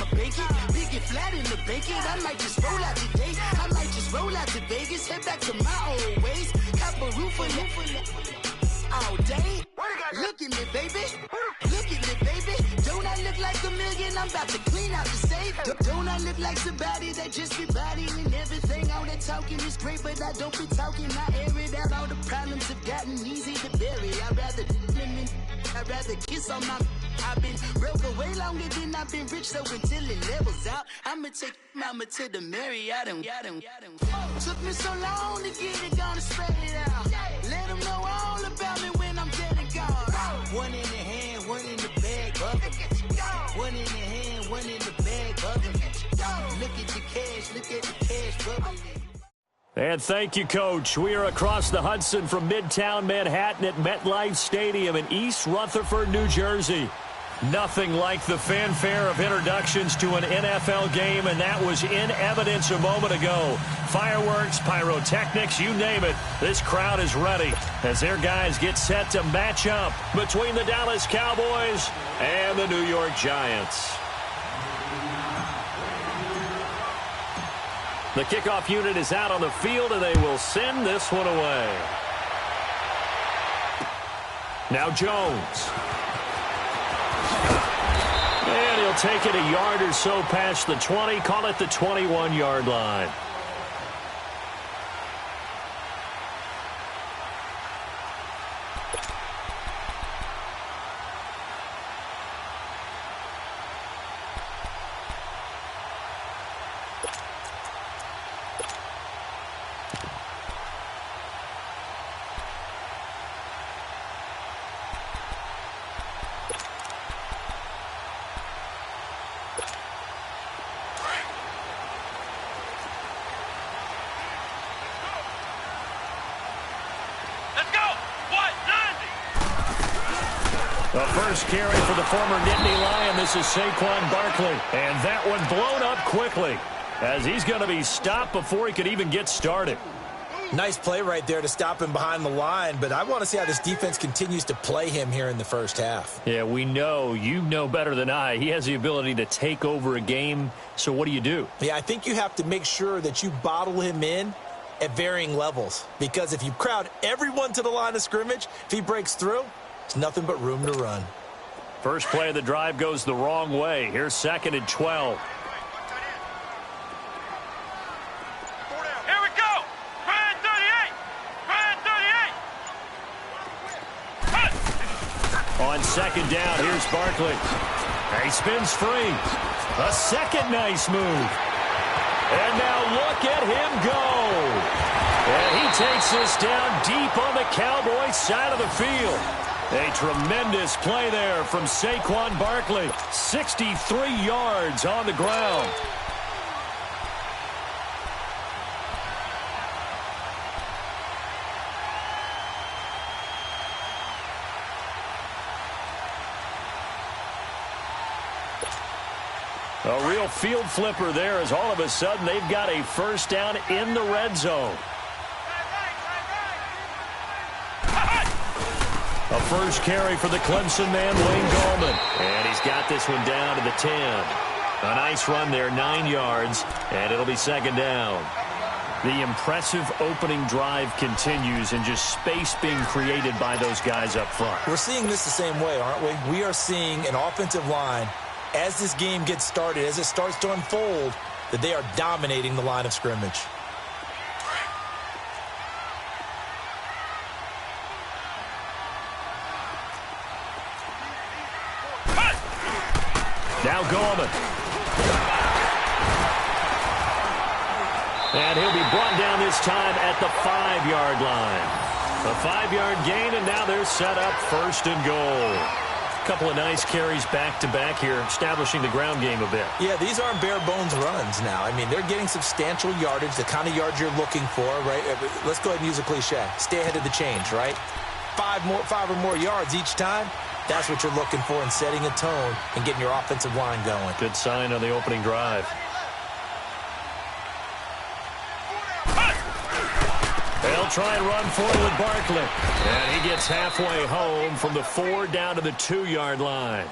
I'ma bake it. Big it flat in the bacon. I might just roll out today. I might just roll out to Vegas. Head back to my old ways. Cop a roof for all day. Look at me, baby. Look at me, baby. Don't I look like a million? I'm about to clean out the safe. Don't I look like somebody that just be bodying everything? All that talking is great, but I don't be talking. I air it out. All the problems have gotten easy to bury. I'd rather kiss on my. I've been broke way longer than I've been rich, so until it levels out, I'ma take mama to the Marriott and took me so long to get it, gonna spread it out. Let them know all about me when I'm dead and gone. One in the hand, one in the bag, bubbling. One in the hand, one in the bag, bubbling. Look at the cash, look at the cash, bubbling. And thank you, Coach. We are across the Hudson from Midtown Manhattan at MetLife Stadium in East Rutherford, New Jersey. Nothing like the fanfare of introductions to an NFL game, and that was in evidence a moment ago. Fireworks, pyrotechnics, you name it. This crowd is ready as their guys get set to match up between the Dallas Cowboys and the New York Giants. The kickoff unit is out on the field, and they will send this one away. Now Jones. And he'll take it a yard or so past the 20, call it the 21-yard line. The first carry for the former Nittany Lion. This is Saquon Barkley. And that one blown up quickly as he's going to be stopped before he could even get started. Nice play right there to stop him behind the line, but I want to see how this defense continues to play him here in the first half. Yeah, we know. You know better than I. He has the ability to take over a game, so what do? Yeah, I think you have to make sure that you bottle him in at varying levels, because if you crowd everyone to the line of scrimmage, if he breaks through, it's nothing but room to run. First play of the drive goes the wrong way. Here's 2nd and 12. Here we go. Brand 38. Brand 38. On 2nd down, here's Barkley. He spins free. A second nice move. And now look at him go. And he takes this down deep on the Cowboys side of the field. A tremendous play there from Saquon Barkley. 63 yards on the ground. A real field flipper there as all of a sudden they've got a first down in the red zone. A first carry for the Clemson man, Wayne Gallman. And he's got this one down to the 10. A nice run there, 9 yards, and it'll be 2nd down. The impressive opening drive continues and just space being created by those guys up front. We're seeing this the same way, aren't we? We are seeing an offensive line, as this game gets started, as it starts to unfold, that they are dominating the line of scrimmage. Now Gallman. And he'll be brought down this time at the 5-yard line. A 5-yard gain, and now they're set up 1st and goal. A couple of nice carries back-to-back here, establishing the ground game a bit. Yeah, these aren't bare-bones runs now. I mean, they're getting substantial yardage, the kind of yards you're looking for, right? Let's go ahead and use a cliche. Stay ahead of the change, right? 5 or more yards each time. That's what you're looking for in setting a tone and getting your offensive line going. Good sign on the opening drive. They'll try and run forward with Barkley. And he gets halfway home from the 4 down to the 2-yard line.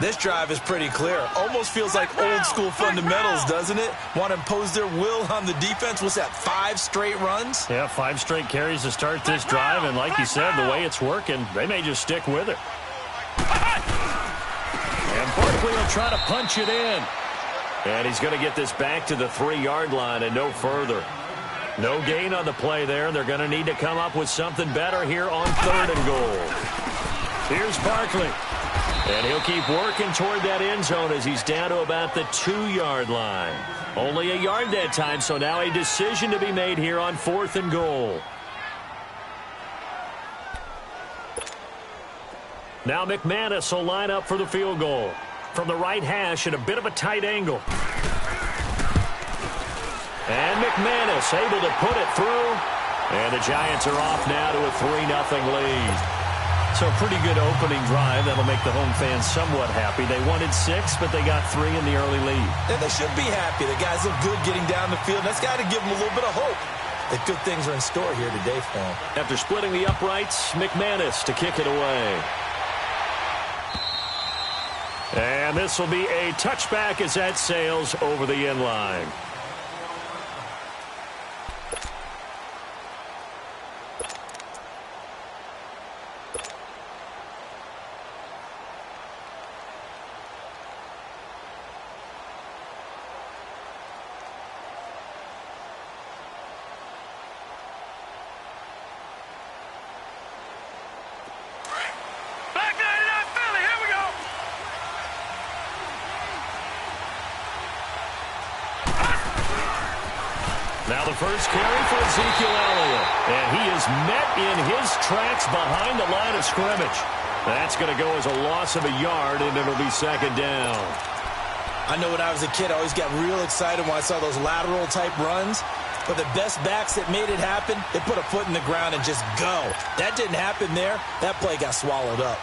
This drive is pretty clear. Almost feels like old school fundamentals, doesn't it? Want to impose their will on the defense. What's that, 5 straight runs? Yeah, 5 straight carries to start this drive, and like you said, the way it's working, they may just stick with it. And Barkley will try to punch it in. And he's going to get this back to the 3-yard line and no further. No gain on the play there. They're going to need to come up with something better here on 3rd and goal. Here's Barkley. And he'll keep working toward that end zone as he's down to about the 2-yard line. Only a yard that time, so now a decision to be made here on 4th and goal. Now McManus will line up for the field goal. From the right hash at a bit of a tight angle. And McManus able to put it through. And the Giants are off now to a 3-0 lead. So a pretty good opening drive. That'll make the home fans somewhat happy. They wanted 6, but they got 3 in the early lead. And they should be happy. The guys look good getting down the field. That's got to give them a little bit of hope that good things are in store here today for them. After splitting the uprights, McManus to kick it away. And this will be a touchback as that sails over the end line. Now the first carry for Ezekiel Elliott. And he is met in his tracks behind the line of scrimmage. That's going to go as a loss of a yard, and it'll be 2nd down. I know when I was a kid, I always got real excited when I saw those lateral-type runs. But the best backs that made it happen, they put a foot in the ground and just go. That didn't happen there. That play got swallowed up.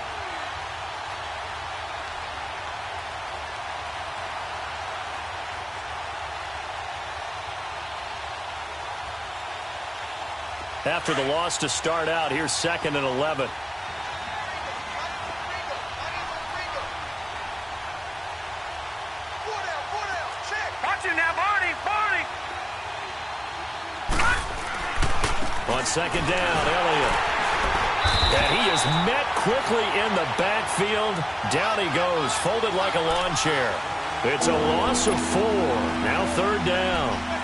After the loss to start out, here's 2nd and 11. Watch him now, Barney! On 2nd down, Elliott. And he is met quickly in the backfield. Down he goes, folded like a lawn chair. It's a loss of 4. Now 3rd down.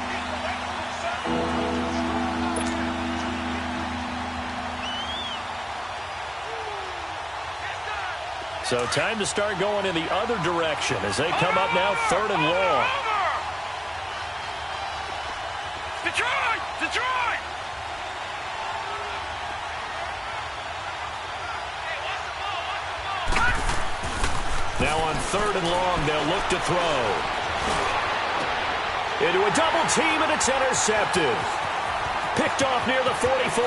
So time to start going in the other direction as they come up now 3rd and long. Detroit! Now on 3rd and long, they'll look to throw. Into a double team, and it's intercepted. Picked off near the 44.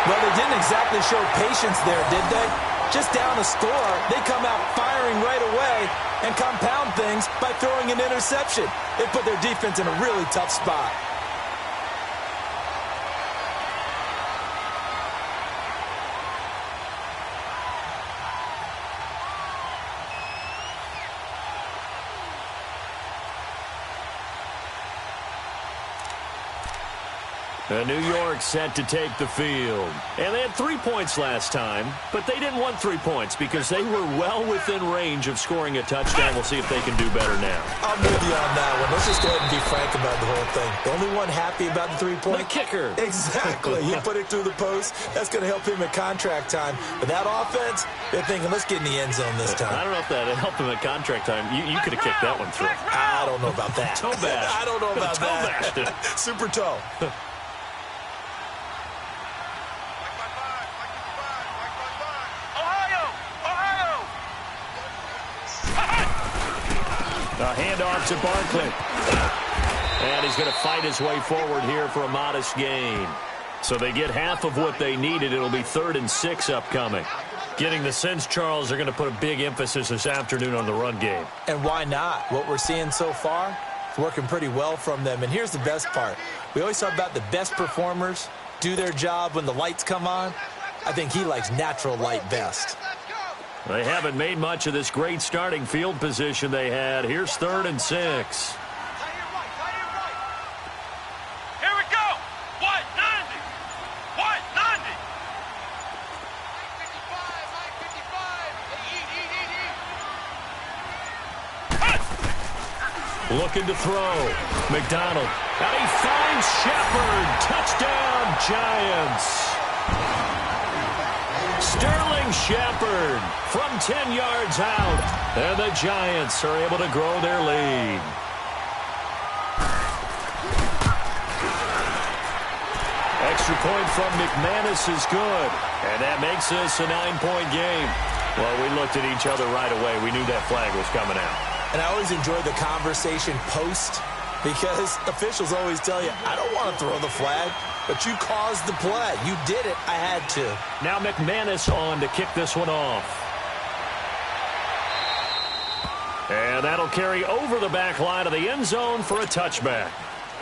Well, they didn't exactly show patience there, did they? Just down a score, they come out firing right away and compound things by throwing an interception. They put their defense in a really tough spot. New York set to take the field. And they had 3 points last time, but they didn't want 3 points because they were well within range of scoring a touchdown. We'll see if they can do better now. I'm with you on that one. Let's just go ahead and be frank about the whole thing. The only one happy about the 3-point? The kicker. Exactly. He put it through the post. That's going to help him at contract time. But that offense, they're thinking, let's get in the end zone this time. I don't know if that helped him at contract time. You could have kicked that one through. I don't know about that. Toe bash. I don't know about that. Super toe. A handoff to Barkley. And he's going to fight his way forward here for a modest gain. So they get half of what they needed. It'll be 3rd and 6 upcoming. Getting the sense, Charles, they're going to put a big emphasis this afternoon on the run game. And why not? What we're seeing so far is working pretty well from them. And here's the best part. We always talk about the best performers do their job when the lights come on. I think he likes natural light best. They haven't made much of this great starting field position they had. Here's 3rd and 6. Here we go. What? 90. What? 90. 55. Looking to throw. McDonald. And he finds Shepard. Touchdown, Giants. Sterling Shepard from 10 yards out. And the Giants are able to grow their lead. Extra point from McManus is good. And that makes this a 9-point game. Well, we looked at each other right away. We knew that flag was coming out. And I always enjoy the conversation post because officials always tell you, I don't want to throw the flag, but you caused the play. You did it. I had to. Now McManus on to kick this one off. And that'll carry over the back line of the end zone for a touchback.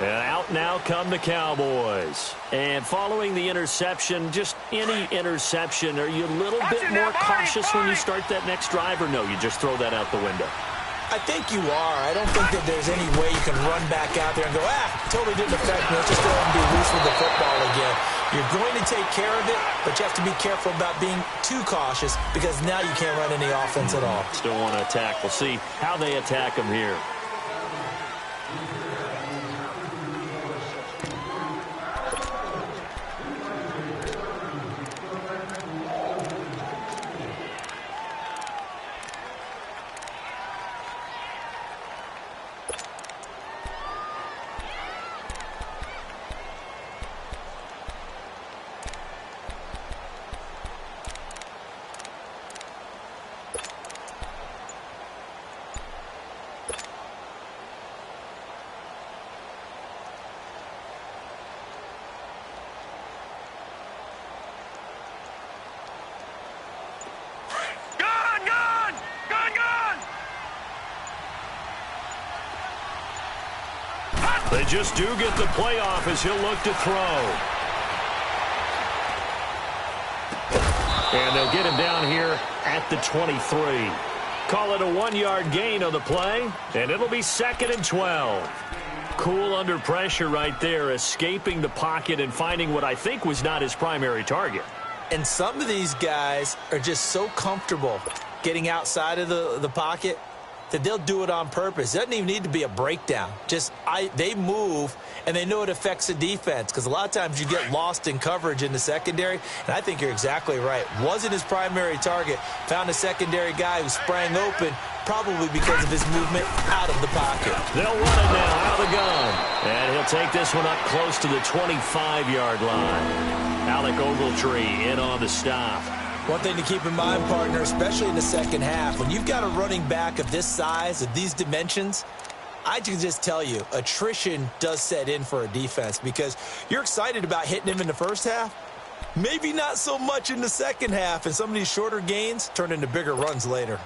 And out now come the Cowboys. And following the interception, just any interception, are you a little bit more cautious when you start that next drive, or no, you just throw that out the window? I think you are. I don't think that there's any way you can run back out there and go, totally didn't affect me. Let's just go ahead and be loose with the football again. You're going to take care of it, but you have to be careful about being too cautious because now you can't run any offense at all. Still want to attack. We'll see how they attack them here. They just do get the playoff as he'll look to throw. And they'll get him down here at the 23. Call it a 1-yard gain on the play, and it'll be 2nd and 12. Cool under pressure right there, escaping the pocket and finding what I think was not his primary target. And some of these guys are just so comfortable getting outside of the pocket that they'll do it on purpose. It doesn't even need to be a breakdown. They move, and they know it affects the defense because a lot of times you get lost in coverage in the secondary, and I think you're exactly right. Wasn't his primary target. Found a secondary guy who sprang open, probably because of his movement out of the pocket. They'll run it now out of the gun. And he'll take this one up close to the 25-yard line. Alec Ogletree in on the stop. One thing to keep in mind, partner, especially in the second half, when you've got a running back of this size, of these dimensions, I can just tell you, attrition does set in for a defense because you're excited about hitting him in the first half. Maybe not so much in the second half, and some of these shorter gains turn into bigger runs later.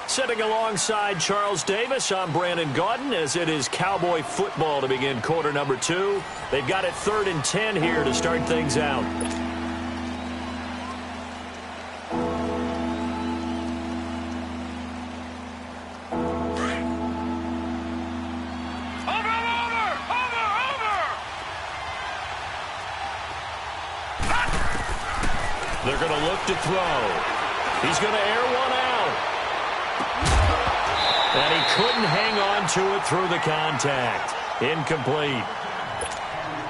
Sitting alongside Charles Davis, I'm Brandon Gaudin as it is Cowboy football to begin quarter number 2. They've got it 3rd and 10 here to start things out. They're going to look to throw. He's going to air one out. And he couldn't hang on to it through the contact. Incomplete.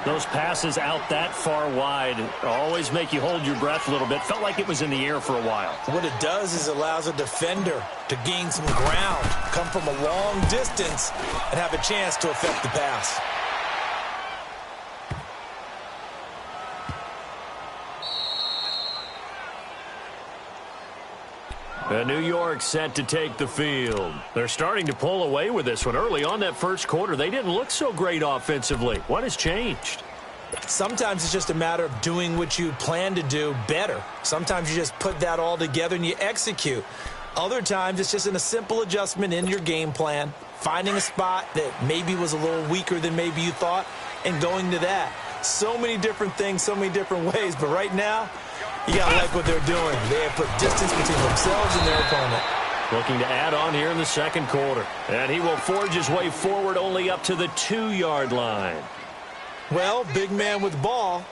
Those passes out that far wide always make you hold your breath a little bit. Felt like it was in the air for a while. What it does is allows a defender to gain some ground, come from a long distance, and have a chance to affect the pass. New York set to take the field. They're starting to pull away with this one. Early on that first quarter, they didn't look so great offensively. What has changed? Sometimes it's just a matter of doing what you plan to do better. Sometimes you just put that all together and you execute. Other times it's just in a simple adjustment in your game plan, finding a spot that maybe was a little weaker than maybe you thought, and going to that. So many different things, so many different ways, but right now, you got to like what they're doing. They have put distance between themselves and their opponent. Looking to add on here in the second quarter. And he will forge his way forward only up to the 2-yard line. Well, big man with ball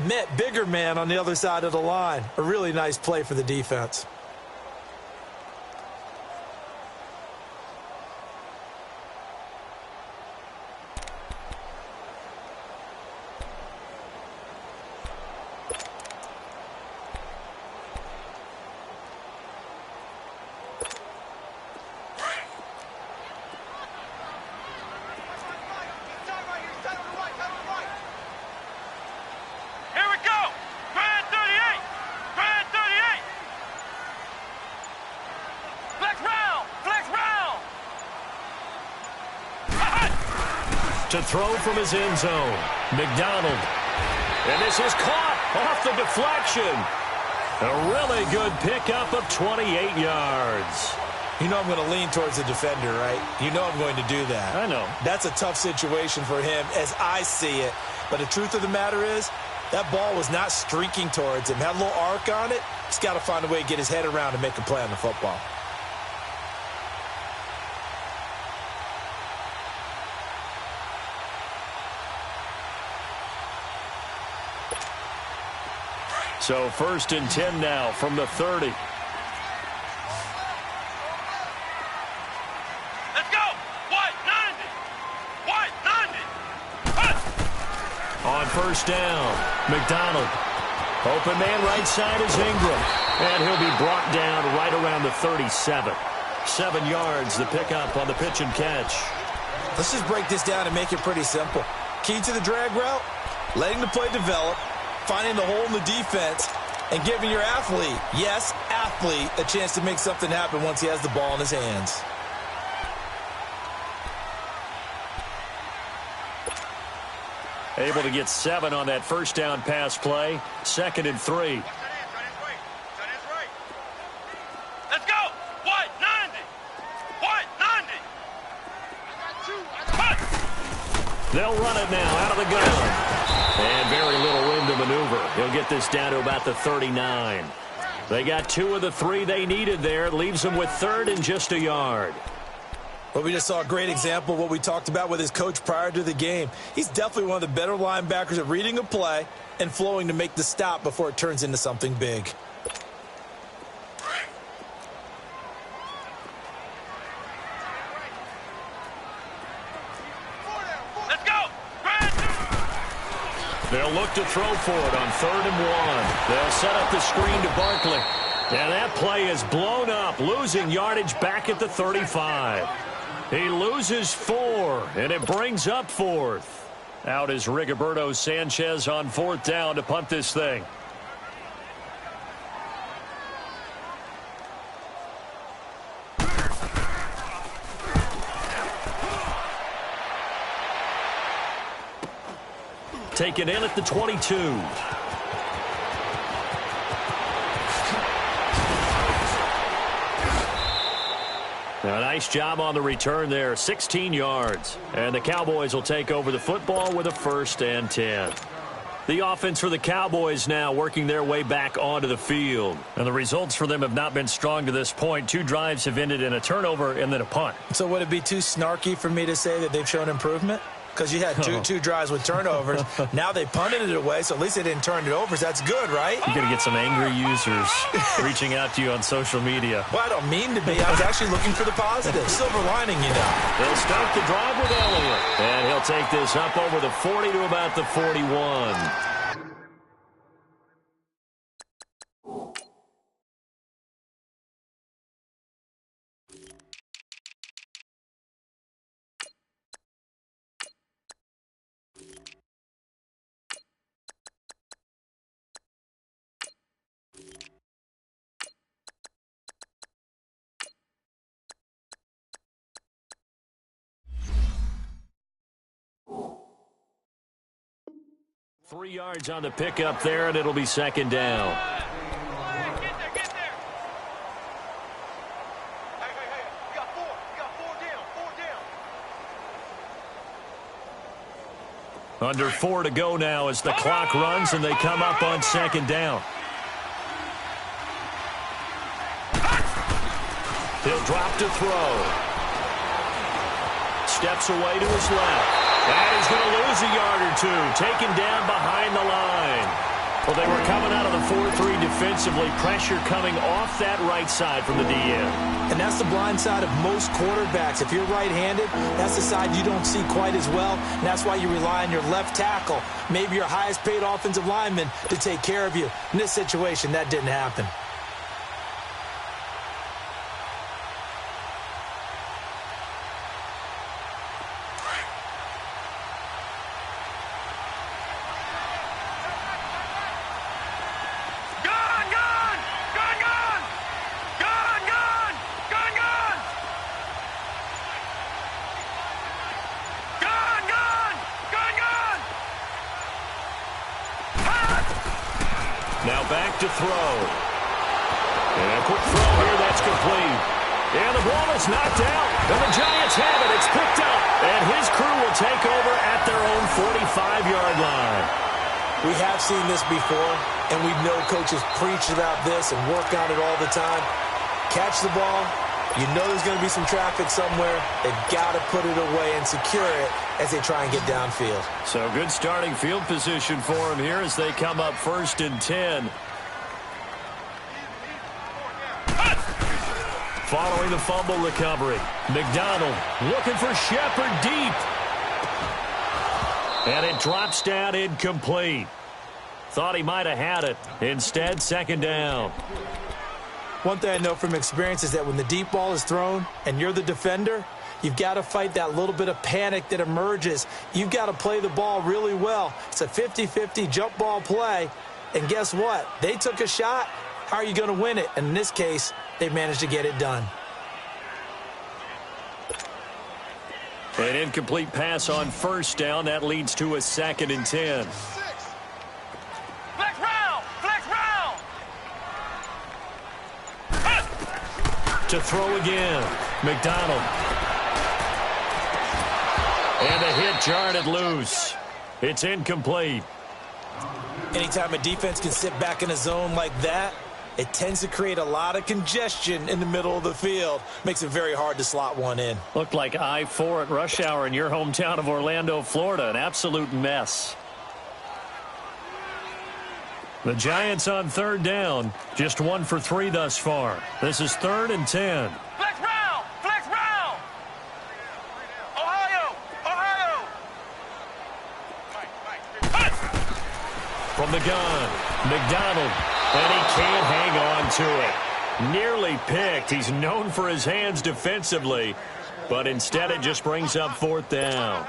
met bigger man on the other side of the line. A really nice play for the defense. To throw from his end zone, McDonald. And this is caught off the deflection. A really good pickup of 28 yards. You know I'm going to lean towards the defender, right? You know I'm going to do that. I know. That's a tough situation for him as I see it. But the truth of the matter is, that ball was not streaking towards him. Had a little arc on it. He's got to find a way to get his head around and make a play on the football. So 1st and 10 now from the 30. Let's go. What? 90. What? 90. On 1st down, McDonald. Open man right side is Ingram. And he'll be brought down right around the 37. 7 yards, the pickup on the pitch and catch. Let's just break this down and make it pretty simple. Key to the drag route, letting the play develop, finding the hole in the defense, and giving your athlete, yes, athlete, a chance to make something happen once he has the ball in his hands. Able to get 7 on that 1st down pass play. 2nd and 3. Let's go. What? 90. What? 90. They'll run it now out of the gun. And very little room to maneuver. He'll get this down to about the 39. They got 2 of the 3 they needed there. Leaves them with 3rd and just a yard. Well, we just saw a great example of what we talked about with his coach prior to the game. He's definitely one of the better linebackers at reading a play and flowing to make the stop before it turns into something big. They'll look to throw for it on 3rd and 1. They'll set up the screen to Barkley. And that play is blown up, losing yardage back at the 35. He loses 4, and it brings up 4th. Out is Rigoberto Sanchez on 4th down to punt this thing. Taken in at the 22. A nice job on the return there, 16 yards. And the Cowboys will take over the football with a 1st and 10. The offense for the Cowboys now working their way back onto the field. And the results for them have not been strong to this point. 2 drives have ended in a turnover and then a punt. So would it be too snarky for me to say that they've shown improvement? Because you had two drives with turnovers. Now they punted it away, so at least they didn't turn it over. So that's good, right? You're going to get some angry users reaching out to you on social media. Well, I don't mean to be. I was actually looking for the positive. Silver lining, you know. They'll start the drive with Elliott. And he'll take this up over the 40 to about the 41. 3 yards on the pickup there, and it'll be second down. Get there. Hey. We got four down. Under 4 to go now as the clock runs, and they come up on second down. He'll drop to throw. Steps away to his left. And he's going to lose a yard or two, taken down behind the line. Well, they were coming out of the 4-3 defensively. Pressure coming off that right side from the DN. And that's the blind side of most quarterbacks. If you're right-handed, that's the side you don't see quite as well. And that's why you rely on your left tackle, maybe your highest-paid offensive lineman, to take care of you. In this situation, that didn't happen. Now back to throw. And a quick throw here, that's complete. And the ball is knocked out. And the Giants have it. It's picked up. And his crew will take over at their own 45-yard line. We have seen this before, and we know coaches preach about this and work on it all the time. Catch the ball. You know there's going to be some traffic somewhere. They've got to put it away and secure it as they try and get downfield. So good starting field position for him here as they come up 1st and 10. Following the fumble recovery, McDonald looking for Shepard deep. And it drops down incomplete. Thought he might have had it. Instead, second down. One thing I know from experience is that when the deep ball is thrown and you're the defender, you've got to fight that little bit of panic that emerges. You've got to play the ball really well. It's a 50-50 jump ball play. And guess what? They took a shot. How are you going to win it? And in this case, they managed to get it done. An incomplete pass on 1st down. That leads to a 2nd and 10. Flex round. To throw again. McDonald. And a hit jarred it loose. It's incomplete. Anytime a defense can sit back in a zone like that, it tends to create a lot of congestion in the middle of the field. Makes it very hard to slot one in. Looked like I-4 at rush hour in your hometown of Orlando, Florida. An absolute mess. The Giants on 3rd down. Just 1 for 3 thus far. This is 3rd and 10. Flex round. Ohio. From the gun, McDonald. And he can't hang on to it. Nearly picked. He's known for his hands defensively. But instead it just brings up 4th down.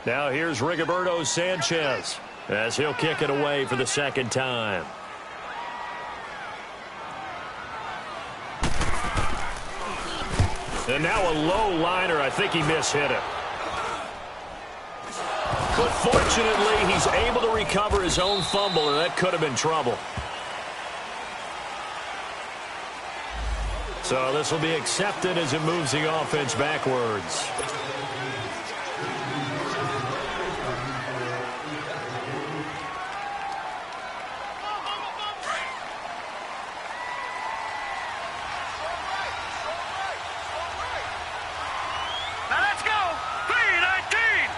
Now here's Rigoberto Sanchez as he'll kick it away for the 2nd time. And now a low liner. I think he mishit it. But fortunately, he's able to recover his own fumble, and that could have been trouble. So this will be accepted as it moves the offense backwards. Now let's go. 3-19.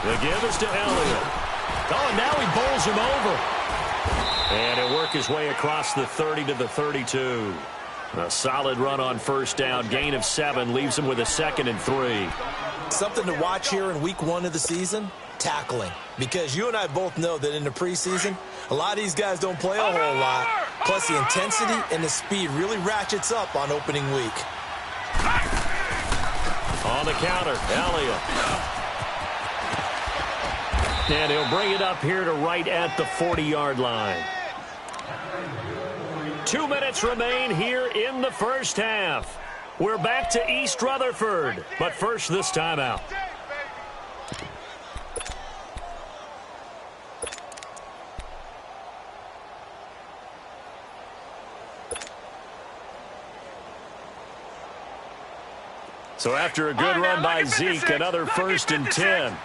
The give is to Elliott. Oh, and now he bowls him over. And he'll work his way across the 30 to the 32. A solid run on 1st down. Gain of 7 leaves him with a 2nd and 3. Something to watch here in week 1 of the season, tackling. Because you and I both know that in the preseason, a lot of these guys don't play a whole lot. Plus, the intensity and the speed really ratchets up on opening week. On the counter, Elliott. And he'll bring it up here to right at the 40-yard line. 2 minutes remain here in the 1st half. We're back to East Rutherford, but first this timeout. So after a good run by Zeke, another 1st and 10.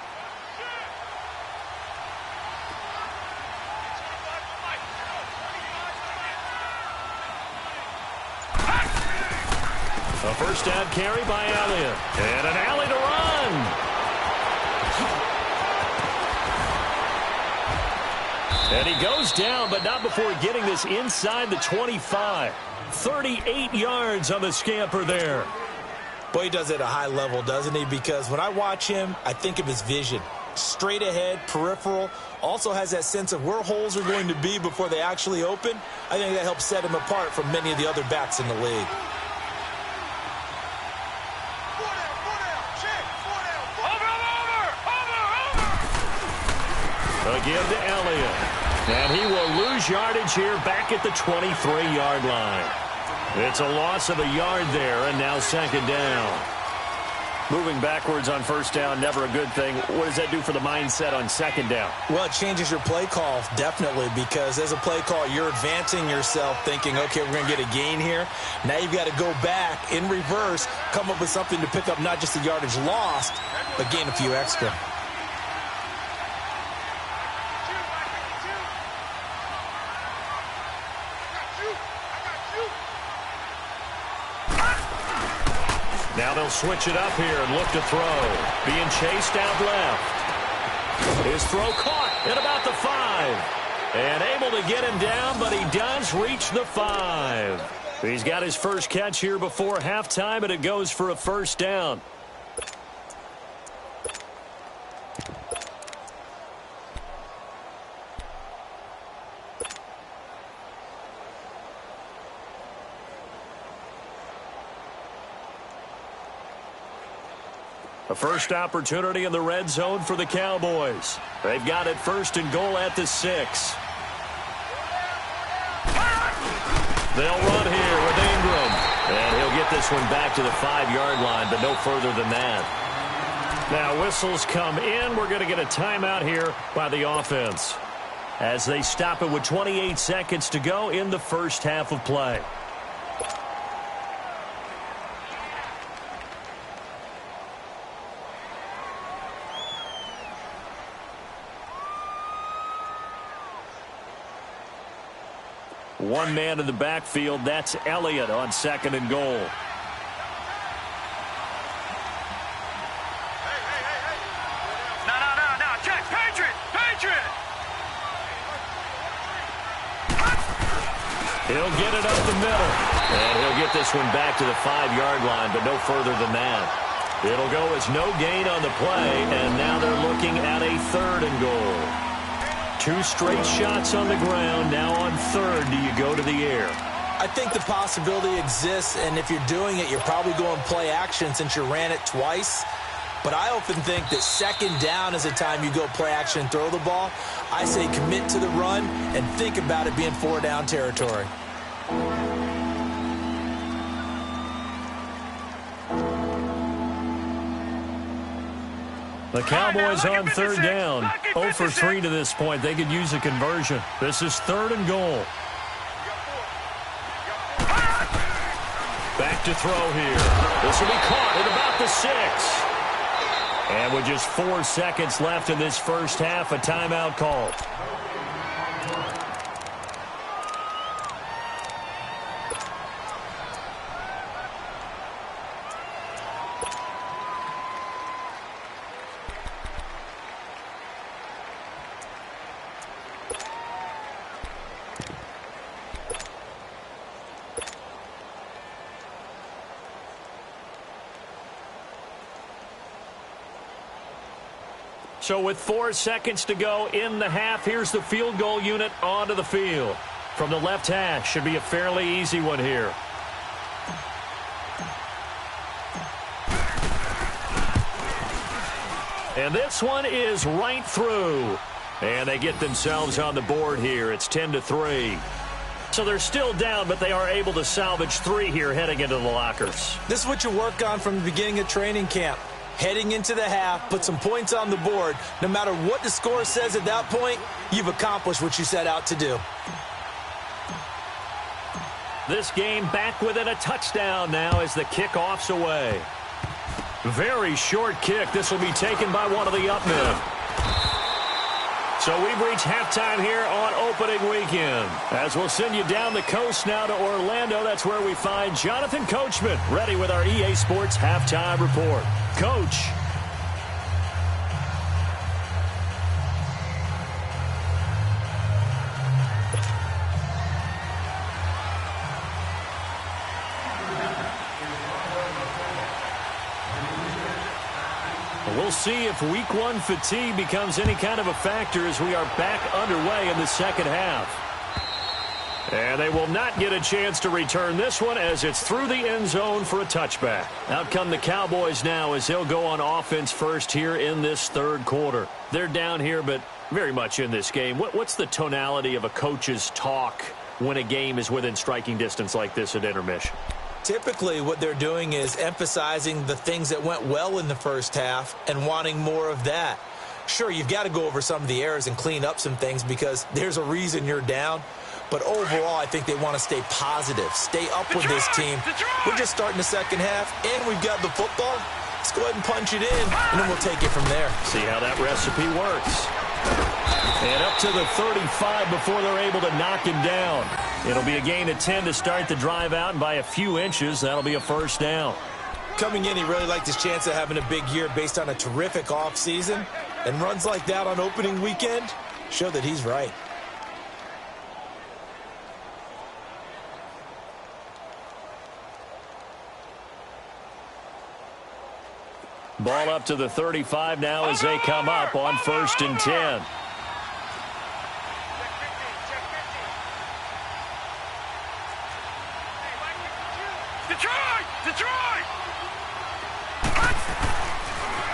A first down carry by Elliott. And an alley to run. And he goes down, but not before getting this inside the 25. 38 yards on the scamper there. Boy, he does it at a high level, doesn't he? Because when I watch him, I think of his vision. Straight ahead, peripheral. Also has that sense of where holes are going to be before they actually open. I think that helps set him apart from many of the other backs in the league. Again to Elliott. And he will lose yardage here back at the 23-yard line. It's a loss of a yard there, and now 2nd down. Moving backwards on 1st down, never a good thing. What does that do for the mindset on 2nd down? Well, it changes your play call, definitely, because as a play call, you're advancing yourself thinking, okay, we're going to get a gain here. Now you've got to go back in reverse, come up with something to pick up not just the yardage lost, but gain a few extra. Now they'll switch it up here and look to throw. Being chased out left. His throw caught at about the 5. And able to get him down, but he does reach the 5. He's got his first catch here before halftime, and it goes for a 1st down. A first opportunity in the red zone for the Cowboys. They've got it 1st and goal at the 6. They'll run here with Ingram. And he'll get this one back to the 5-yard line, but no further than that. Now whistles come in. We're going to get a timeout here by the offense as they stop it with 28 seconds to go in the first half of play. One man in the backfield. That's Elliott on 2nd and goal. No. Check. Patriot. He'll get it up the middle. And he'll get this one back to the 5-yard line, but no further than that. It'll go as no gain on the play, and now they're looking at a 3rd and goal. 2 straight shots on the ground. Now on 3rd, do you go to the air? I think the possibility exists, and if you're doing it, you're probably going play action since you ran it twice. But I often think that 2nd down is the time you go play action and throw the ball. I say commit to the run and think about it being 4-down territory. The Cowboys on 3rd down. 0 for 3 to this point. They could use a conversion. This is 3rd and goal. Back to throw here. This will be caught at about the 6. And with just 4 seconds left in this first half, a timeout called. So with 4 seconds to go in the half, here's the field goal unit onto the field. From the left hash, should be a fairly easy one here. And this one is right through. And they get themselves on the board here. It's 10-3. So they're still down, but they are able to salvage 3 here heading into the lockers. This is what you work on from the beginning of training camp. Heading into the half, put some points on the board. No matter what the score says at that point, you've accomplished what you set out to do. This game back within a touchdown now as the kickoff's away. Very short kick. This will be taken by one of the up men. So we've reached halftime here on opening weekend. As we'll send you down the coast now to Orlando, that's where we find Jonathan Coachman, ready with our EA Sports Halftime Report. Coach. We'll see if week 1 fatigue becomes any kind of a factor as we are back underway in the second half. And they will not get a chance to return this one as it's through the end zone for a touchback. Out come the Cowboys now as they'll go on offense first here in this third quarter. They're down here, but very much in this game. What's the tonality of a coach's talk when a game is within striking distance like this at intermission? Typically, what they're doing is emphasizing the things that went well in the first half and wanting more of that. Sure, you've got to go over some of the errors and clean up some things because there's a reason you're down. But overall, I think they want to stay positive, stay up with this team. We're just starting the second half, and we've got the football. Let's go ahead and punch it in, and then we'll take it from there. See how that recipe works. And up to the 35 before they're able to knock him down. It'll be a gain of 10 to start the drive out, and by a few inches, that'll be a first down. Coming in, he really liked his chance of having a big year based on a terrific offseason. And runs like that on opening weekend show that he's right. Ball up to the 35 now as they come up on 1st and 10. Detroit!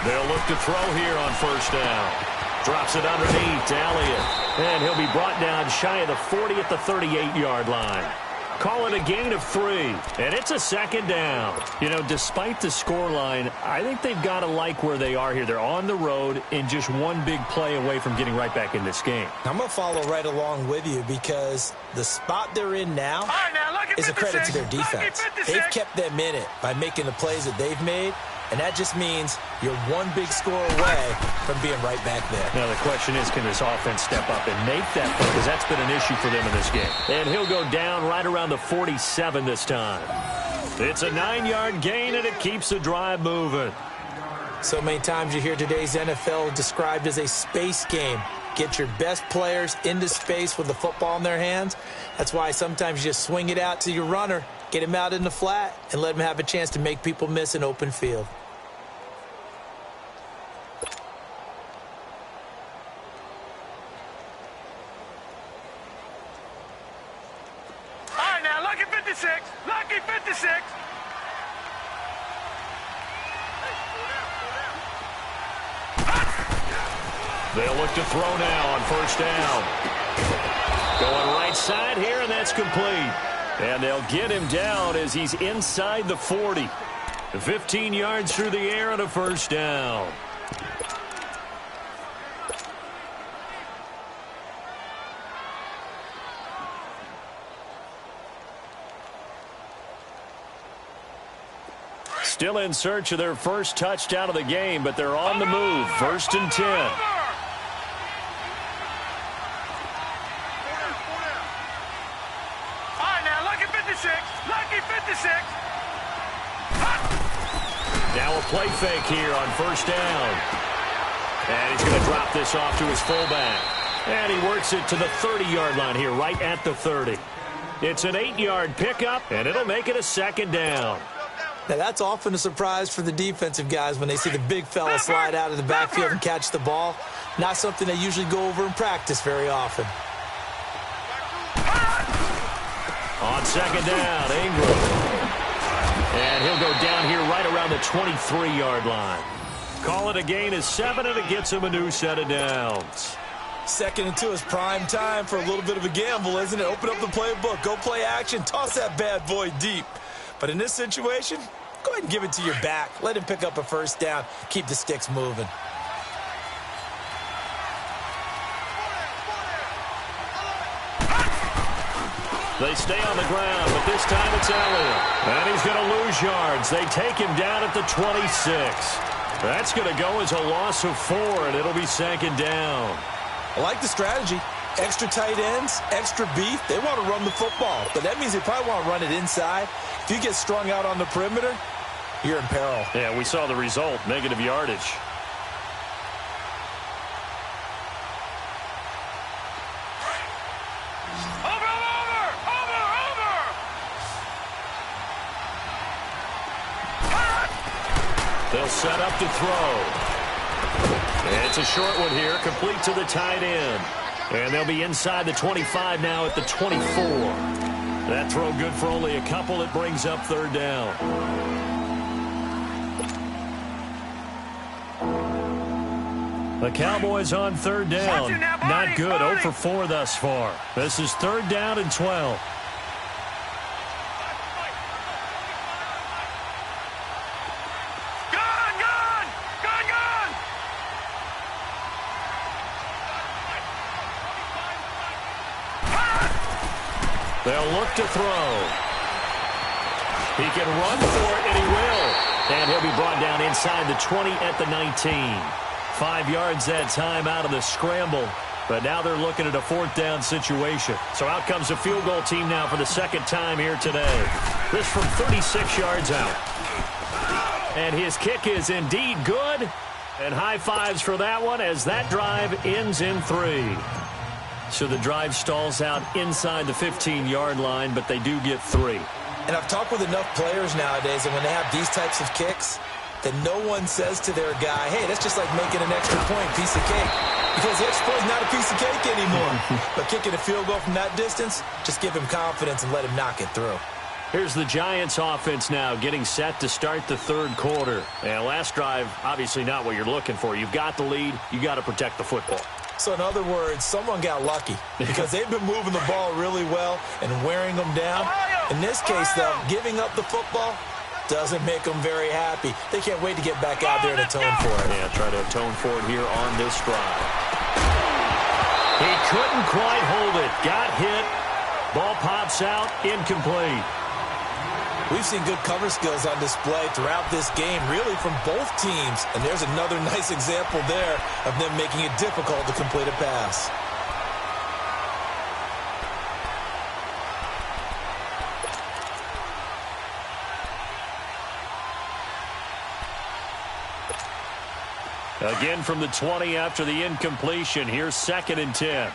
They'll look to throw here on 1st down. Drops it underneath to Elliott. And he'll be brought down shy of the 40 at the 38-yard line. Call it a gain of 3, and it's a 2nd down. You know, despite the scoreline, I think they've got to like where they are here. They're on the road and just one big play away from getting right back in this game. I'm going to follow right along with you because the spot they're in now is a credit to their defense. They've kept them in it by making the plays that they've made, and that just means you're one big score away from being right back there. Now, the question is, can this offense step up and make that play? Because that's been an issue for them in this game. And he'll go down right around the 47 this time. It's a 9-yard gain, and it keeps the drive moving. So many times you hear today's NFL described as a space game. Get your best players into space with the football in their hands. That's why sometimes you just swing it out to your runner, get him out in the flat, and let him have a chance to make people miss an open field. All right, now, lucky 56. Lucky 56. They'll look to throw now on 1st down. Going right side here, and that's complete. And they'll get him down as he's inside the 40. 15 yards through the air and a 1st down. Still in search of their first touchdown of the game, but they're on the move. 1st and 10. Now a play fake here on 1st down. And he's going to drop this off to his fullback. And he works it to the 30-yard line here, right at the 30. It's an 8-yard pickup, and it'll make it a 2nd down. Now, that's often a surprise for the defensive guys when they see the big fella slide out of the backfield and catch the ball. Not something they usually go over in practice very often. On 2nd down, Ingram. And he'll go down here right around the 23-yard line. Call it a gain of 7, and it gets him a new set of downs. 2nd and 2 is prime time for a little bit of a gamble, isn't it? Open up the playbook, go play action, toss that bad boy deep. But in this situation, go ahead and give it to your back. Let him pick up a first down. Keep the sticks moving. They stay on the ground, but this time it's Elliott. And he's going to lose yards. They take him down at the 26. That's going to go as a loss of 4, and it'll be 2nd down. I like the strategy. Extra tight ends, extra beef. They want to run the football, but that means they probably want to run it inside. If you get strung out on the perimeter, you're in peril. Yeah, we saw the result, negative yardage. They'll set up to throw. And it's a short one here, complete to the tight end. And they'll be inside the 25 now at the 24. That throw good for only a couple. It brings up 3rd down. The Cowboys on 3rd down. Not good. 0 for 4 thus far. This is 3rd down and 12. They'll look to throw. He can run for it, and he will. And he'll be brought down inside the 20 at the 19. 5 yards that time out of the scramble. But now they're looking at a 4th down situation. So out comes a field goal team now for the 2nd time here today. This from 36 yards out. And his kick is indeed good. And high fives for that one as that drive ends in 3. So the drive stalls out inside the 15-yard line, but they do get 3. And I've talked with enough players nowadays, and when they have these types of kicks, that no one says to their guy, hey, that's just like making an extra point, piece of cake. Because the extra point is not a piece of cake anymore. But kicking a field goal from that distance, just give him confidence and let him knock it through. Here's the Giants offense now getting set to start the 3rd quarter. And last drive, obviously not what you're looking for. You've got the lead. You got to protect the football. So in other words, someone got lucky because they've been moving the ball really well and wearing them down. In this case, though, giving up the football doesn't make them very happy. They can't wait to get back out there and atone for it. Yeah, try to atone for it here on this drive. He couldn't quite hold it. Got hit. Ball pops out. Incomplete. We've seen good cover skills on display throughout this game, really from both teams. And there's another nice example there of them making it difficult to complete a pass. Again from the 20 after the incompletion. Here's 2nd and 10.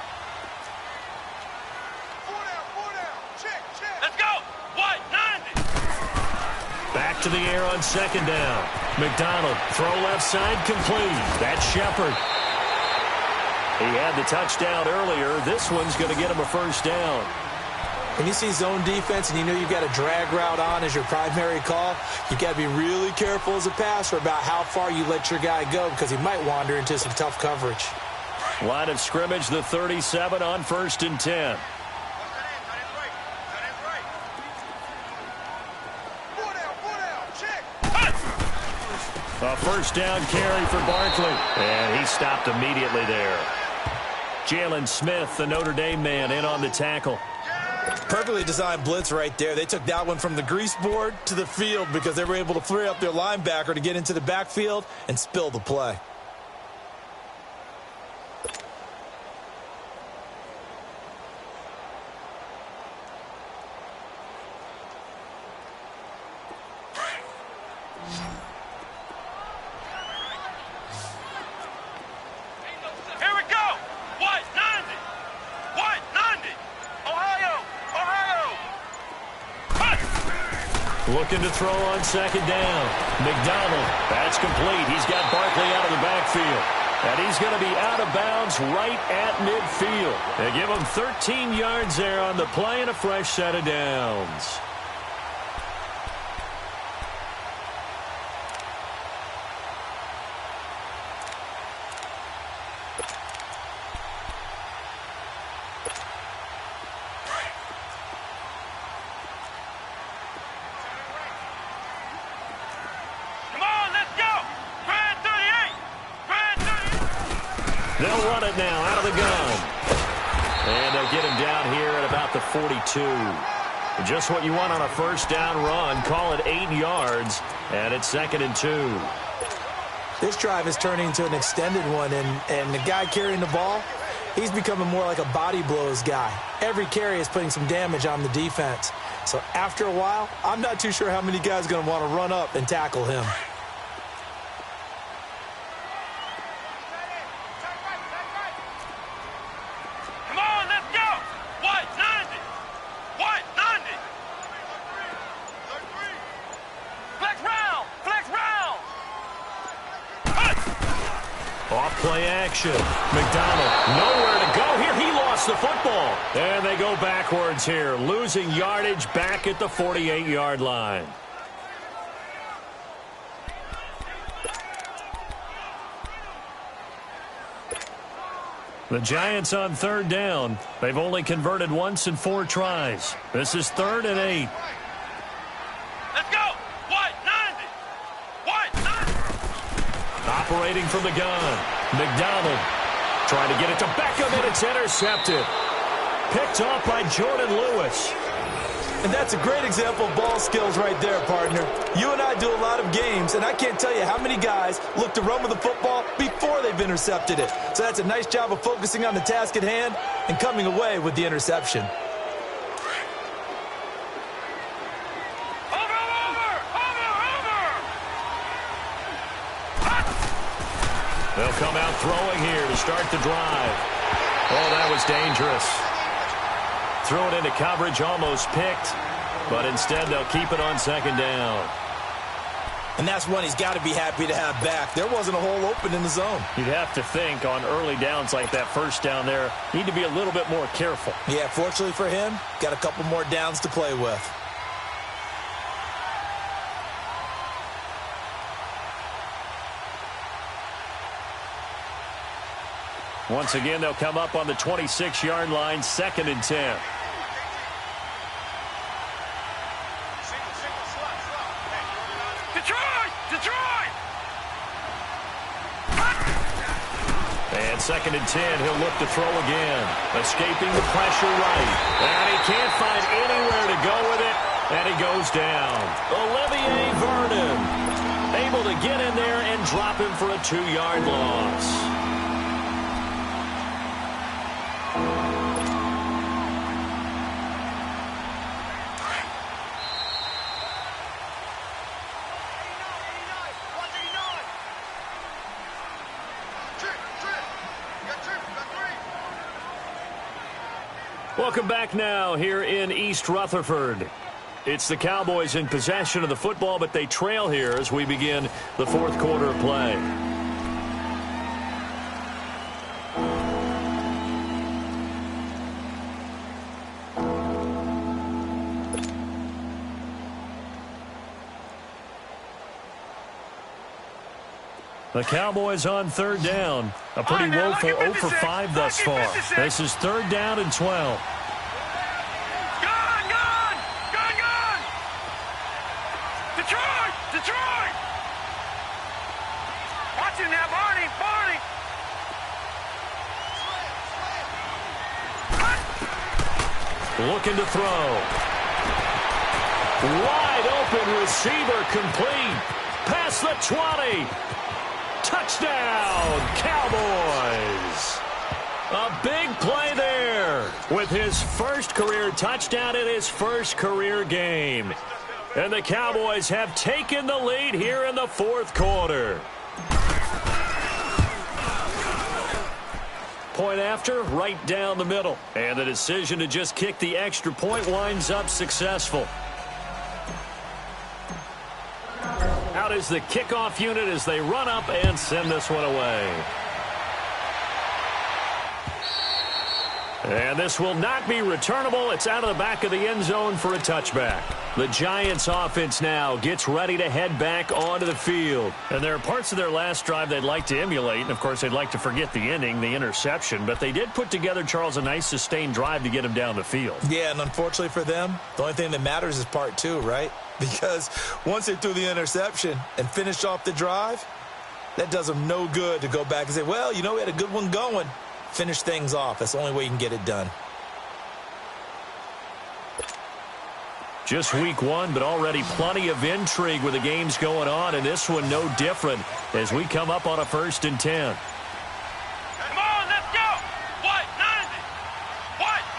Back to the air on 2nd down. McDonald, throw left side, complete. That's Shepard. He had the touchdown earlier. This one's going to get him a 1st down. When you see zone defense and you know you've got a drag route on as your primary call, you've got to be really careful as a passer about how far you let your guy go because he might wander into some tough coverage. Line of scrimmage, the 37 on 1st and 10. A 1st down carry for Barkley. And he stopped immediately there. Jalen Smith, the Notre Dame man, in on the tackle. Perfectly designed blitz right there. They took that one from the grease board to the field because they were able to free up their linebacker to get into the backfield and spill the play. Looking to throw on 2nd down. McDonald, that's complete. He's got Barkley out of the backfield. And he's going to be out of bounds right at midfield. They give him 13 yards there on the play and a fresh set of downs. They'll run it now out of the gun. And they'll get him down here at about the 42. Just what you want on a first down run. Call it 8 yards, and it's 2nd and 2. This drive is turning into an extended one, and the guy carrying the ball, he's becoming more like a body blows guy. Every carry is putting some damage on the defense. So after a while, I'm not too sure how many guys are going to want to run up and tackle him. Come on, let's go! What? 90! What? 90! Flex round! Flex round! Off play action. McDonald nowhere to go here. He lost the football. And they go backwards here, losing yardage back at the 48-yard line. The Giants on 3rd down. They've only converted once in 4 tries. This is 3rd and 8. Let's go! What? 90! What? 90! Operating from the gun. McDonald trying to get it to Beckham, and it's intercepted. Picked off by Jordan Lewis. And that's a great example of ball skills right there, partner. You and I do a lot of games, and I can't tell you how many guys look to run with the football before they've intercepted it. So that's a nice job of focusing on the task at hand and coming away with the interception. They'll come out throwing here to start the drive. Oh, that was dangerous. Throw it into coverage, almost picked, but instead they'll keep it on 2nd down. And that's one he's got to be happy to have back. There wasn't a hole open in the zone. You'd have to think on early downs like that first down there, need to be a little bit more careful. Yeah, fortunately for him, got a couple more downs to play with. Once again, they'll come up on the 26-yard line, 2nd and 10. Detroit! And 2nd and 10, he'll look to throw again. Escaping the pressure right. And he can't find anywhere to go with it, and he goes down. Olivier Vernon able to get in there and drop him for a 2-yard loss. Welcome back now here in East Rutherford. It's the Cowboys in possession of the football, but they trail here as we begin the 4th quarter of play. The Cowboys on 3rd down. A pretty woeful 0 for 5 thus far. This is 3rd down and 12. Gun! Detroit! Watch him now, Barney! Looking to throw. Wide open receiver complete. Past the 20. Touchdown, Cowboys. A big play there with his first career touchdown in his first career game. And the Cowboys have taken the lead here in the 4th quarter. Point after, right down the middle. And the decision to just kick the extra point winds up successful. Out is the kickoff unit as they run up and send this one away. And this will not be returnable. It's out of the back of the end zone for a touchback. The Giants offense now gets ready to head back onto the field. And there are parts of their last drive they'd like to emulate. And, of course, they'd like to forget the ending, the interception. But they did put together, Charles, a nice sustained drive to get him down the field. Yeah, and unfortunately for them, the only thing that matters is part 2, right? Because once they threw the interception and finished off the drive, That does them no good to go back and say, well, you know, we had a good one going. Finish things off. That's the only way you can get it done. Just week one, but already plenty of intrigue with the games going on, and this one no different as we come up on a 1st and 10. Come on, let's go. White 90. White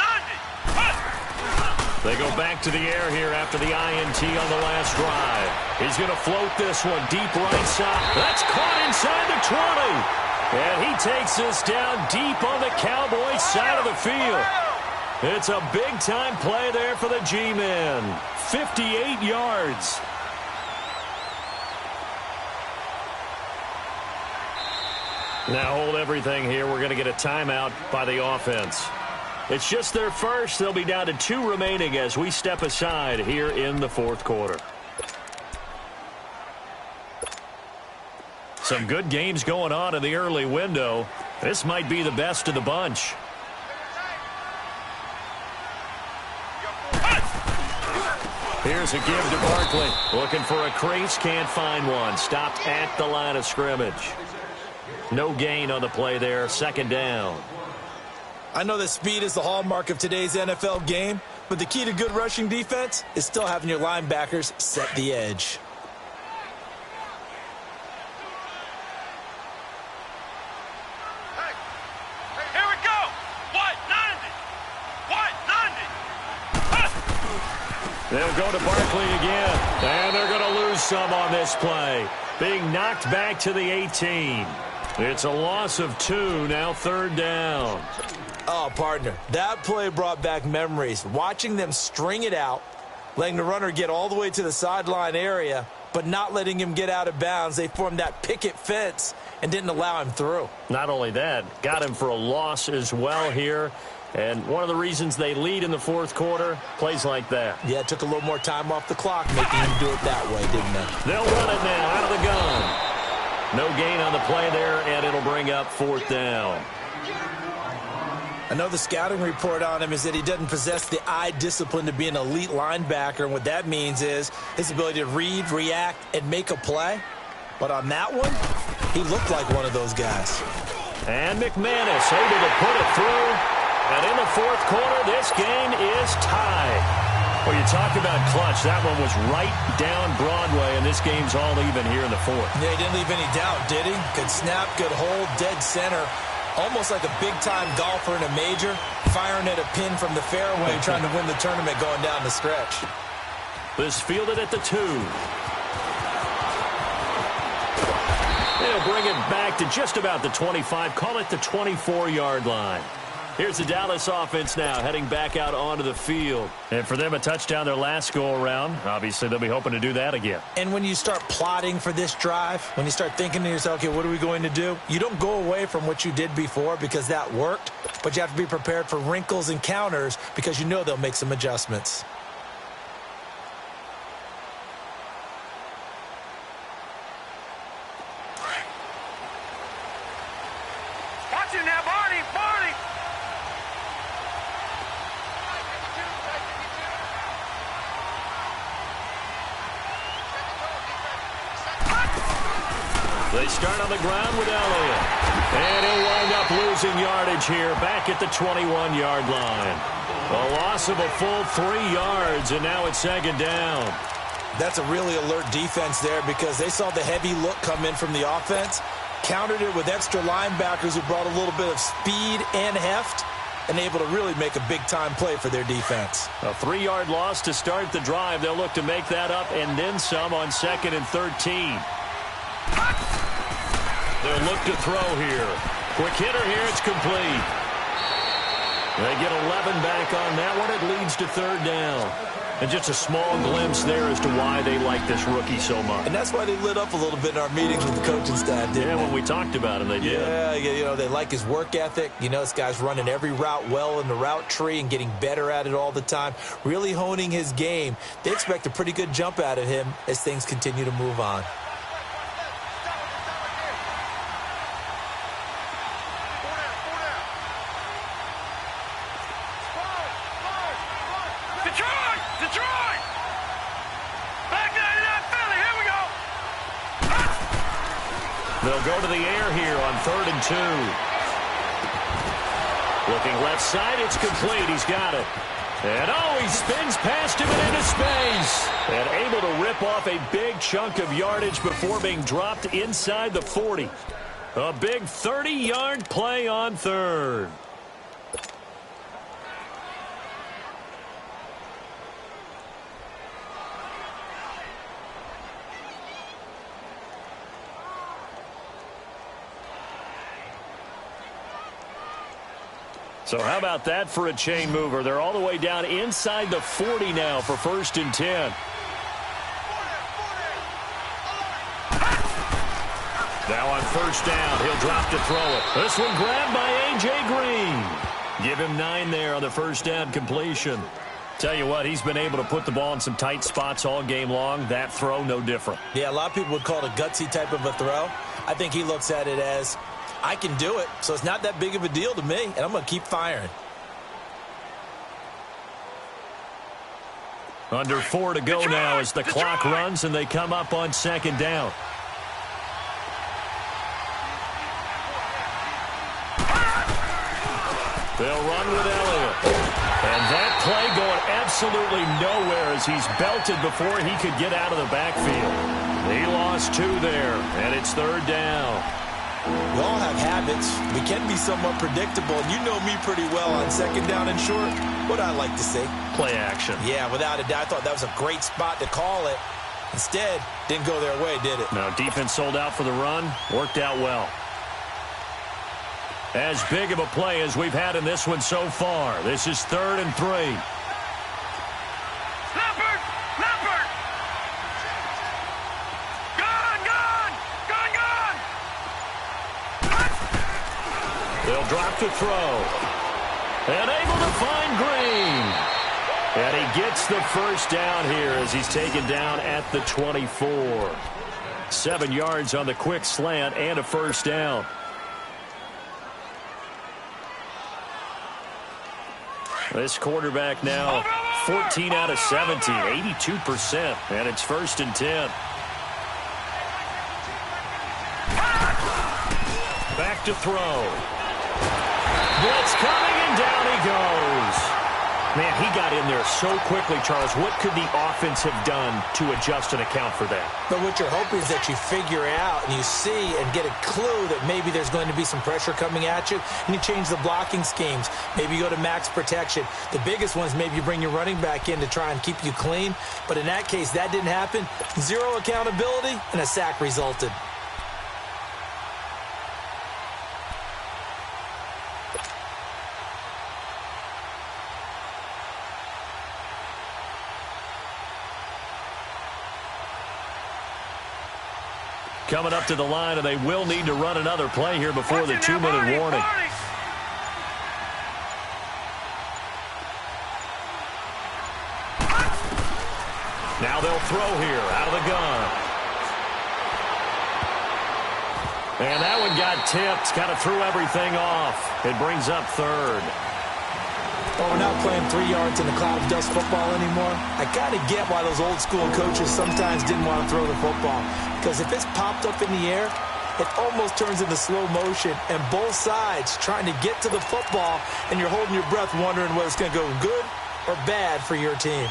90. They go back to the air here after the INT on the last drive. He's going to float this one deep right side. That's caught inside the 20. And he takes this down deep on the Cowboys side of the field. It's a big-time play there for the G-men. 58 yards. Now hold everything here. We're going to get a timeout by the offense. It's just their first. They'll be down to 2 remaining as we step aside here in the 4th quarter. Some good games going on in the early window. This might be the best of the bunch. Here's a give to Barkley. Looking for a crease, can't find one. Stopped at the line of scrimmage. No gain on the play there. 2nd down. I know that speed is the hallmark of today's NFL game, but the key to good rushing defense is still having your linebackers set the edge. Here we go. White 90. White 90. They'll go to Barkley again, and they're going to lose some on this play. Being knocked back to the 18. It's a loss of 2, now 3rd down. Oh, partner, that play brought back memories. Watching them string it out, letting the runner get all the way to the sideline area, but not letting him get out of bounds. They formed that picket fence and didn't allow him through. Not only that, got him for a loss as well here. And one of the reasons they lead in the 4th quarter, plays like that. Yeah, it took a little more time off the clock, making him do it that way, didn't it? They'll run it now out of the gun. No gain on the play there, and it'll bring up 4th down. I know the scouting report on him is that he doesn't possess the eye discipline to be an elite linebacker, and what that means is his ability to read, react, and make a play. But on that one, he looked like one of those guys. And McManus able to put it through. And in the 4th quarter, this game is tied. Well, you talk about clutch. That one was right down Broadway, and this game's all even here in the 4th. Yeah, he didn't leave any doubt, did he? Good snap, good hold, dead center. Almost like a big-time golfer in a major, firing at a pin from the fairway, trying to win the tournament going down the stretch. This fielded at the 2. They'll bring it back to just about the 25. Call it the 24-yard line. Here's the Dallas offense now, heading back out onto the field. And for them, a touchdown their last go-around. Obviously, they'll be hoping to do that again. And when you start plotting for this drive, when you start thinking to yourself, okay, what are we going to do? You don't go away from what you did before because that worked, but you have to be prepared for wrinkles and counters because you know they'll make some adjustments. Watch it now, Barney. Barney. They start on the ground with Elliott. And he'll wind up losing yardage here back at the 21-yard line. A loss of a full 3 yards, and now it's 2nd down. That's a really alert defense there because they saw the heavy look come in from the offense, countered it with extra linebackers who brought a little bit of speed and heft, and able to really make a big-time play for their defense. A 3-yard loss to start the drive. They'll look to make that up and then some on 2nd and 13. They'll look to throw here. Quick hitter here. It's complete. They get 11 back on that one. It leads to 3rd down. And just a small glimpse there as to why they like this rookie so much. And that's why they lit up a little bit in our meetings with the coaching staff, didn't they? When we talked about him, they did. Yeah, you know, they like his work ethic. You know, this guy's running every route well in the route tree and getting better at it all the time, really honing his game. They expect a pretty good jump out of him as things continue to move on. Detroit! Back 99 Philly, here we go! They'll go to the air here on 3rd and 2. Looking left side, it's complete. He's got it. And he spins past him and into space. And able to rip off a big chunk of yardage before being dropped inside the 40. A big 30-yard play on 3rd. So how about that for a chain mover? They're all the way down inside the 40 now for 1st and 10. Now on 1st down, he'll drop to throw it. This one grabbed by A.J. Green. Give him 9 there on the 1st down completion. Tell you what, he's been able to put the ball in some tight spots all game long. That throw, no different. Yeah, a lot of people would call it a gutsy type of a throw. I think he looks at it as, I can do it, so it's not that big of a deal to me, and I'm going to keep firing. Under 4 to go now as the clock runs and they come up on 2nd down. They'll run with Elliott. And that play going absolutely nowhere as he's belted before he could get out of the backfield. He lost 2 there, and it's 3rd down. We all have habits. We can be somewhat predictable. You know me pretty well on 2nd down and short. What I like to see. Play action. Yeah, without a doubt. I thought that was a great spot to call it. Instead, didn't go their way, did it? No, defense sold out for the run. Worked out well. As big of a play as we've had in this one so far. This is 3rd and 3. They'll drop to throw. And able to find Green. And he gets the 1st down here as he's taken down at the 24. 7 yards on the quick slant and a 1st down. This quarterback now 14 out of 17, 82%. And it's 1st and 10. Back to throw. Blitz coming, and down he goes. Man, he got in there so quickly, Charles. What could the offense have done to adjust and account for that? But what you're hoping is that you figure out and you see and get a clue that maybe there's going to be some pressure coming at you, and you change the blocking schemes. Maybe you go to max protection. The biggest one is maybe you bring your running back in to try and keep you clean. But in that case, that didn't happen. 0 accountability, and a sack resulted. Coming up to the line, and they will need to run another play here before the 2-minute warning. Now they'll throw here out of the gun. And that one got tipped. Kind of threw everything off. It brings up 3rd. Well, we're not playing 3 yards in a cloud of dust football anymore. I kind of get why those old school coaches sometimes didn't want to throw the football. Because if it's popped up in the air, it almost turns into slow motion. And both sides trying to get to the football, and you're holding your breath wondering whether it's going to go good or bad for your team.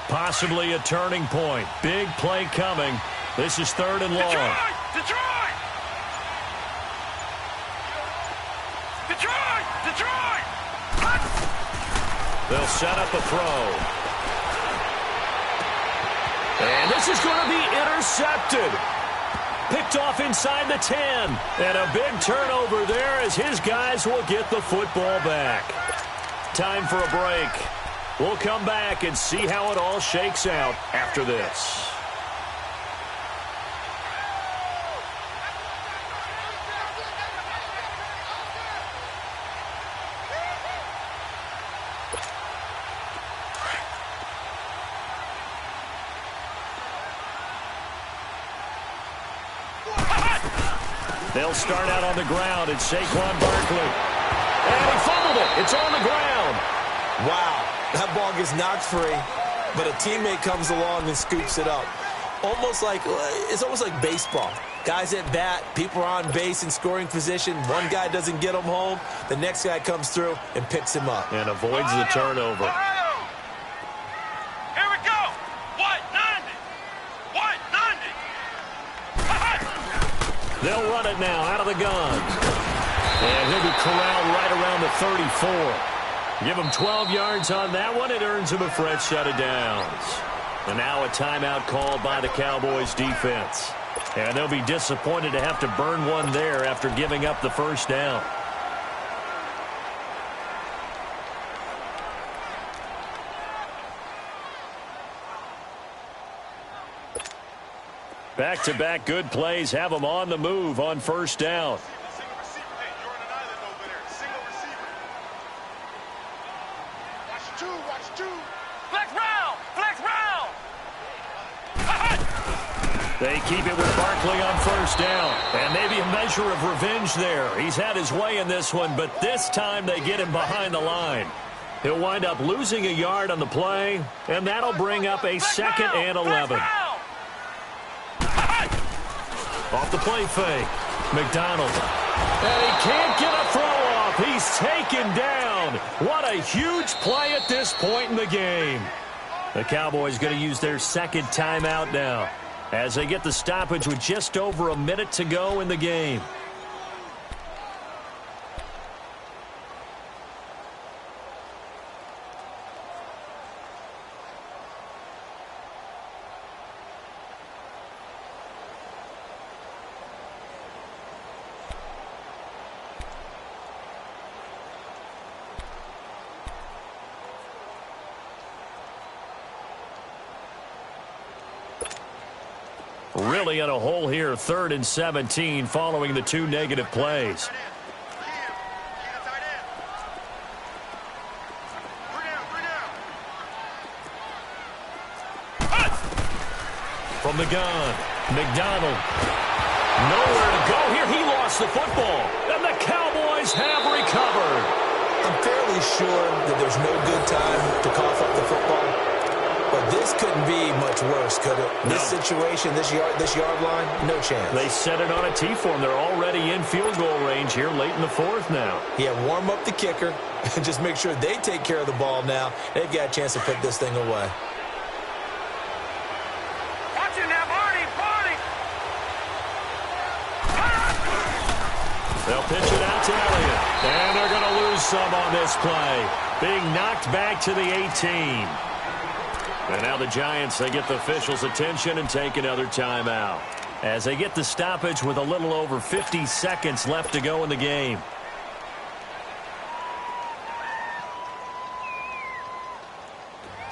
Possibly a turning point. Big play coming. This is 3rd and long. Detroit! They'll set up a throw. And this is going to be intercepted. Picked off inside the 10. And a big turnover there as his guys will get the football back. Time for a break. We'll come back and see how it all shakes out after this. They'll start out on the ground. It's Saquon Barkley. And he fumbled it. It's on the ground. Wow, that ball gets knocked free, but a teammate comes along and scoops it up. It's almost like baseball. Guys at bat, people are on base in scoring position. One guy doesn't get him home. The next guy comes through and picks him up. And avoids the turnover. Here we go. What? 90. What? 90. They'll run it now out of the gun. And he'll be corralled right around the 34. Give him 12 yards on that one. It earns him a fresh set of downs. And now a timeout called by the Cowboys defense. And they'll be disappointed to have to burn one there after giving up the first down. Back-to-back good plays have them on the move on first down. They keep it with Barkley on first down. And maybe a measure of revenge there. He's had his way in this one, but this time they get him behind the line. He'll wind up losing a yard on the play, and that'll bring up a 2nd and 11. Off the play fake. McDonald. And he can't get a throw off. He's taken down. What a huge play at this point in the game. The Cowboys going to use their second timeout now, as they get the stoppage with just over a minute to go in the game. Really in a hole here, 3rd and 17, following the 2 negative plays. From the gun, McDonald. Nowhere to go here. He lost the football, and the Cowboys have recovered. I'm fairly sure that there's no good time to cough up the football. But this couldn't be much worse, could it? No. This situation, this yard line, no chance. They set it on a T for him. They're already in field goal range here late in the 4th now. Yeah, warm up the kicker and just make sure they take care of the ball now. They've got a chance to put this thing away. Watch it now, Barney! They'll pitch it out to Elliott. And they're going to lose some on this play. Being knocked back to the 18. And now the Giants, they get the officials' attention and take another timeout, as they get the stoppage with a little over 50 seconds left to go in the game.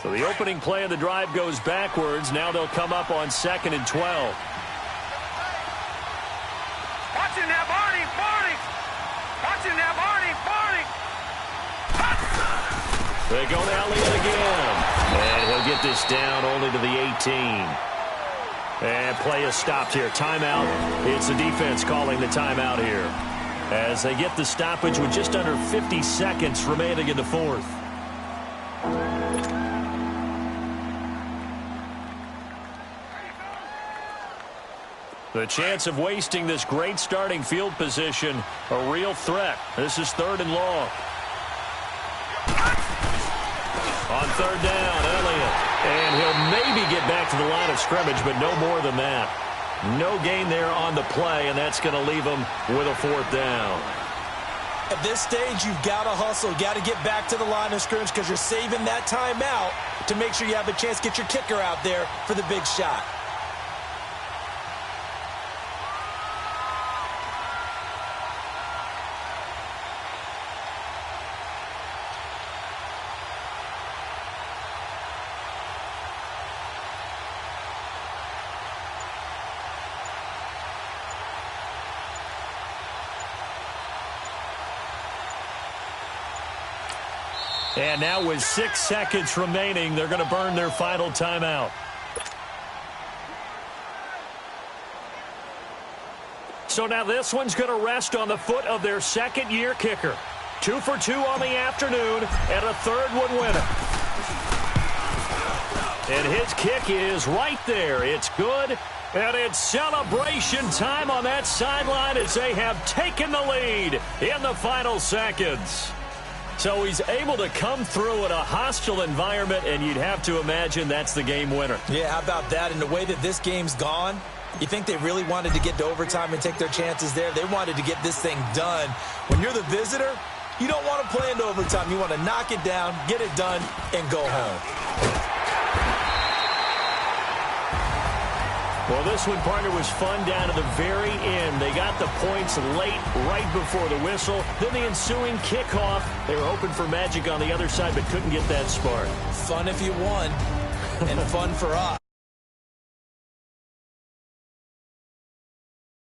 So the opening play of the drive goes backwards. Now they'll come up on 2nd and 12. Watch it now, Barney! Watch it now, Barney! They go to Elliott again. And he'll get this down only to the 18. And play is stopped here. Timeout. It's the defense calling the timeout here, as they get the stoppage with just under 50 seconds remaining in the 4th. The chance of wasting this great starting field position, a real threat. This is 3rd and long. On 3rd down, Elliott. And he'll maybe get back to the line of scrimmage, but no more than that. No gain there on the play, and that's going to leave him with a 4th down. At this stage, you've got to hustle. You've got to get back to the line of scrimmage because you're saving that timeout to make sure you have a chance to get your kicker out there for the big shot. And now with 6 seconds remaining, they're going to burn their final timeout. So now this one's going to rest on the foot of their second-year kicker. 2 for 2 on the afternoon, and a third one winner. And his kick is right there. It's good, and it's celebration time on that sideline as they have taken the lead in the final seconds. So he's able to come through in a hostile environment, and you'd have to imagine that's the game winner. Yeah, how about that? And the way that this game's gone, you think they really wanted to get to overtime and take their chances there? They wanted to get this thing done. When you're the visitor, you don't want to play into overtime. You want to knock it down, get it done, and go home. Well, this one, partner, was fun down to the very end. They got the points late, right before the whistle. Then the ensuing kickoff. They were hoping for magic on the other side, but couldn't get that spark. Fun if you won, and fun for us.